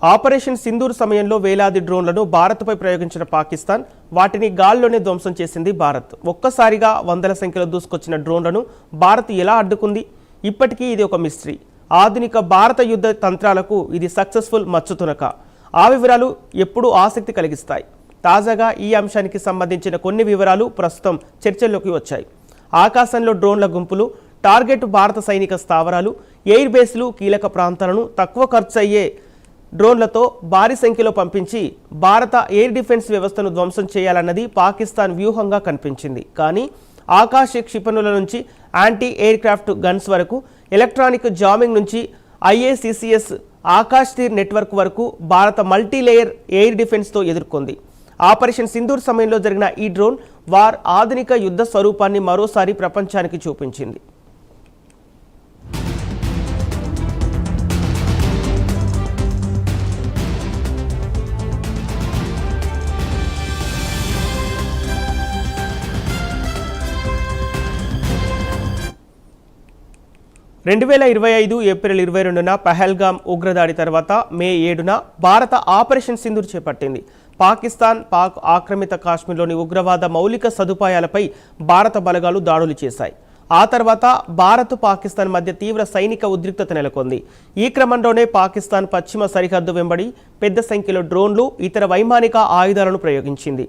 Operation Sindoor సమయంలో వేలాది డ్రోన్లను భారత్పై ప్రయోగించిన పాకిస్తాన్ వాటిని గాల్లోనే ధ్వంసం చేసింది భారత్. ఒక్కసారిగా వందల సంఖ్యలో దూసుకొచ్చిన డ్రోన్లను భారత్ ఎలా అడ్డుకుంది? ఇప్పటికీ ఇది ఒక మిస్టరీ. ఆధునిక భారత యుద్ధ తంత్రాలకు ఇది సక్సెస్ఫుల్ మచ్చుతునక. ఆ వివరాలు ఎప్పుడూ ఆసక్తి కలిగిస్తాయి. తాజాగా ఈ అంశానికి సంబంధించిన కొన్ని వివరాలు ప్రస్తుతం చర్చల్లోకి వచ్చాయి. ఆకాశంలో డ్రోన్ల గుంపులు, టార్గెట్ భారత సైనిక స్థావరాలు, ఎయిర్ బేస్లు, కీలక ప్రాంతాలను తక్కువ ఖర్చు అయ్యే డ్రోన్లతో భారీ సంఖ్యలో పంపించి భారత ఎయిర్ డిఫెన్స్ వ్యవస్థను ధ్వంసం చేయాలన్నది పాకిస్తాన్ వ్యూహంగా కనిపించింది. కానీ ఆకాశ క్షిపణుల నుంచి యాంటీ ఎయిర్ క్రాఫ్ట్ గన్స్ వరకు, ఎలక్ట్రానిక్ జామింగ్ నుంచి IACCS ఆకాశ్ తీర్ నెట్వర్క్ వరకు భారత మల్టీలేయర్ ఎయిర్ డిఫెన్స్తో ఎదుర్కొంది. ఆపరేషన్ సింధూర్ సమయంలో జరిగిన ఈ డ్రోన్ వార్ ఆధునిక యుద్ధ స్వరూపాన్ని మరోసారి ప్రపంచానికి చూపించింది. ఏప్రిల్ 22న పహల్గామ్ ఉగ్రదాడి తర్వాత మే 7న భారత ఆపరేషన్ సింధూర్ చేపట్టింది. పాక్ ఆక్రమిత కాశ్మీర్లోని ఉగ్రవాద మౌలిక సదుపాయాలపై భారత బలగాలు దాడులు చేశాయి. ఆ తర్వాత భారత్ పాకిస్తాన్ మధ్య తీవ్ర సైనిక ఉద్రిక్తత నెలకొంది. ఈ క్రమంలోనే పాకిస్తాన్ పశ్చిమ సరిహద్దు వెంబడి పెద్ద సంఖ్యలో డ్రోన్లు, ఇతర వైమానిక ఆయుధాలను ప్రయోగించింది.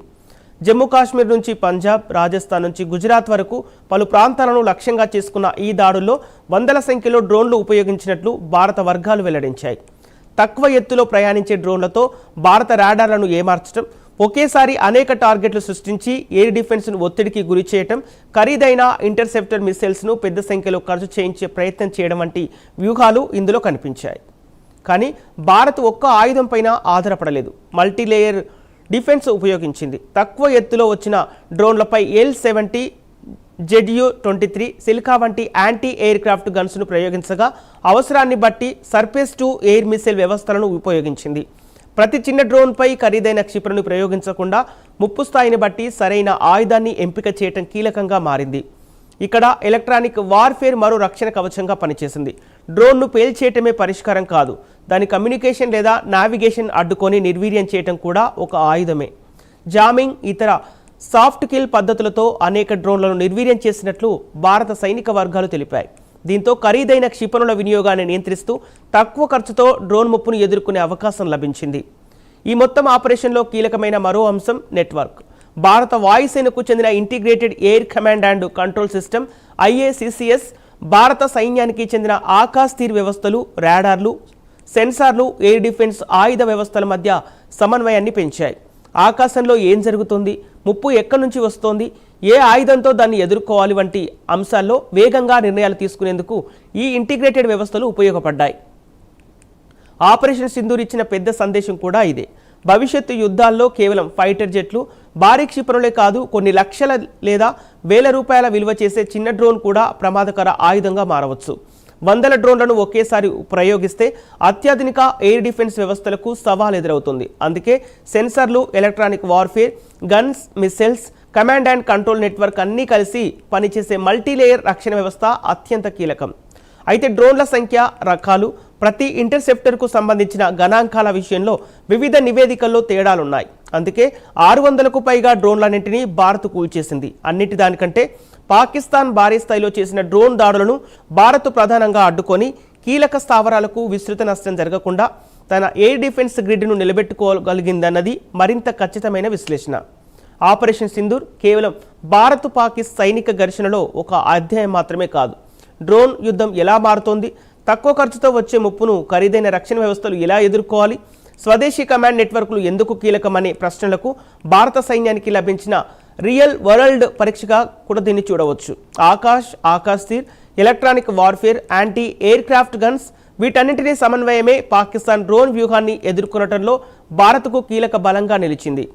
జమ్మూ కాశ్మీర్ నుంచి పంజాబ్, రాజస్థాన్ నుంచి గుజరాత్ వరకు పలు ప్రాంతాలను లక్ష్యంగా చేసుకున్న ఈ దాడుల్లో వందల సంఖ్యలో డ్రోన్లు ఉపయోగించినట్లు భారత వర్గాలు వెల్లడించాయి. తక్కువ ఎత్తులో ప్రయాణించే డ్రోన్లతో భారత రాడార్లను ఏమార్చడం, ఒకేసారి అనేక టార్గెట్లు సృష్టించి ఎయిర్ డిఫెన్స్ను ఒత్తిడికి గురి చేయడం, ఖరీదైన ఇంటర్సెప్టర్ మిసైల్స్ను పెద్ద సంఖ్యలో ఖర్చు చేయించే ప్రయత్నం చేయడం వంటి వ్యూహాలు ఇందులో కనిపించాయి. కానీ భారత్ ఒక్క ఆయుధం పైన ఆధారపడలేదు. Multilayer defence ఉపయోగించింది. తక్కువ ఎత్తులో వచ్చిన డ్రోన్లపై L-70, ZU-23, సిల్కా వంటి యాంటీ ఎయిర్ క్రాఫ్ట్ గన్స్ను ప్రయోగించగా అవసరాన్ని బట్టి సర్ఫేస్ టు ఎయిర్ మిసైల్ వ్యవస్థలను ఉపయోగించింది. ప్రతి చిన్న డ్రోన్పై ఖరీదైన క్షిపణిని ప్రయోగించకుండా ముప్పు స్థాయిని బట్టి సరైన ఆయుధాన్ని ఎంపిక చేయటం కీలకంగా మారింది. ఇక్కడ ఎలక్ట్రానిక్ వార్ఫేర్ మరో రక్షణ కవచంగా పనిచేసింది. డ్రోన్ను పేల్చేయటమే పరిష్కారం కాదు, దాని కమ్యూనికేషన్ లేదా నావిగేషన్ అడ్డుకొని నిర్వీర్యం చేయటం కూడా ఒక ఆయుధమే. జామింగ్, ఇతర సాఫ్ట్ కిల్ పద్ధతులతో అనేక డ్రోన్లను నిర్వీర్యం చేసినట్లు భారత సైనిక వర్గాలు తెలిపాయి. దీంతో ఖరీదైన క్షిపణుల వినియోగాన్ని నియంత్రిస్తూ తక్కువ ఖర్చుతో డ్రోన్ ముప్పును ఎదుర్కొనే అవకాశం లభించింది. ఈ మొత్తం ఆపరేషన్లో కీలకమైన మరో అంశం నెట్వర్క్. భారత వాయుసేనకు చెందిన integrated air command and control system IACCS భారత సైన్యానికి చెందిన ఆకాశ్ తీర్ వ్యవస్థలు, రాడార్లు, సెన్సార్లు, ఎయిర్ డిఫెన్స్ ఆయుధ వ్యవస్థల మధ్య సమన్వయాన్ని పెంచాయి. ఆకాశంలో ఏం జరుగుతుంది, ముప్పు ఎక్కడి నుంచి వస్తోంది, ఏ ఆయుధంతో దాన్ని ఎదుర్కోవాలి వంటి అంశాల్లో వేగంగా నిర్ణయాలు తీసుకునేందుకు ఈ ఇంటిగ్రేటెడ్ వ్యవస్థలు ఉపయోగపడ్డాయి. ఆపరేషన్ సింధూర్ ఇచ్చిన పెద్ద సందేశం కూడా ఇదే. భవిష్యత్తు యుద్ధాల్లో కేవలం ఫైటర్ జెట్లు, భారీ క్షిపణులే కాదు, కొన్ని లక్షల లేదా వేల రూపాయల విలువ చేసే చిన్న డ్రోన్ కూడా ప్రమాదకర ఆయుధంగా మారవచ్చు. వందల డ్రోన్లను ఒకేసారి ప్రయోగిస్తే అత్యాధునిక ఎయిర్ డిఫెన్స్ వ్యవస్థలకు సవాల్ ఎదురవుతుంది. అందుకే సెన్సర్లు, electronic warfare, guns, missiles, command and control network అన్నీ కలిసి పనిచేసే మల్టీలేయర్ రక్షణ వ్యవస్థ అత్యంత కీలకం. అయితే డ్రోన్ల సంఖ్య, రకాలు, ప్రతి ఇంటర్సెప్టర్కు సంబంధించిన గణాంకాల విషయంలో వివిధ నివేదికల్లో తేడాలున్నాయి. అందుకే 600కు పైగా డ్రోన్లన్నింటినీ భారత్ కూల్చేసింది. అన్నిటి దానికంటే పాకిస్తాన్ భారీ స్థాయిలో చేసిన డ్రోన్ దాడులను భారత్ ప్రధానంగా అడ్డుకొని కీలక స్థావరాలకు విస్తృత నష్టం జరగకుండా తన ఎయిర్ డిఫెన్స్ గ్రిడ్ను నిలబెట్టుకోగలిగిందన్నది మరింత ఖచ్చితమైన విశ్లేషణ. ఆపరేషన్ సింధూర్ కేవలం భారత్ పాక్ సైనిక ఘర్షణలో ఒక అధ్యాయం మాత్రమే కాదు. డ్రోన్ యుద్ధం ఎలా మారుతోంది, తక్కువ ఖర్చుతో వచ్చే ముప్పును ఖరీదైన రక్షణ వ్యవస్థలు ఎలా ఎదుర్కోవాలి, స్వదేశీ కమాండ్ నెట్వర్క్లు ఎందుకు కీలకమనే ప్రశ్నలకు భారత సైన్యానికి లభించిన రియల్ వరల్డ్ పరీక్షగా కూడా దీన్ని చూడవచ్చు. Akashteer, electronic warfare, anti aircraft guns, వీటన్నింటినీ సమన్వయమే పాకిస్తాన్ డ్రోన్ వ్యూహాన్ని ఎదుర్కొనటంలో భారత్కు కీలక బలంగా నిలిచింది.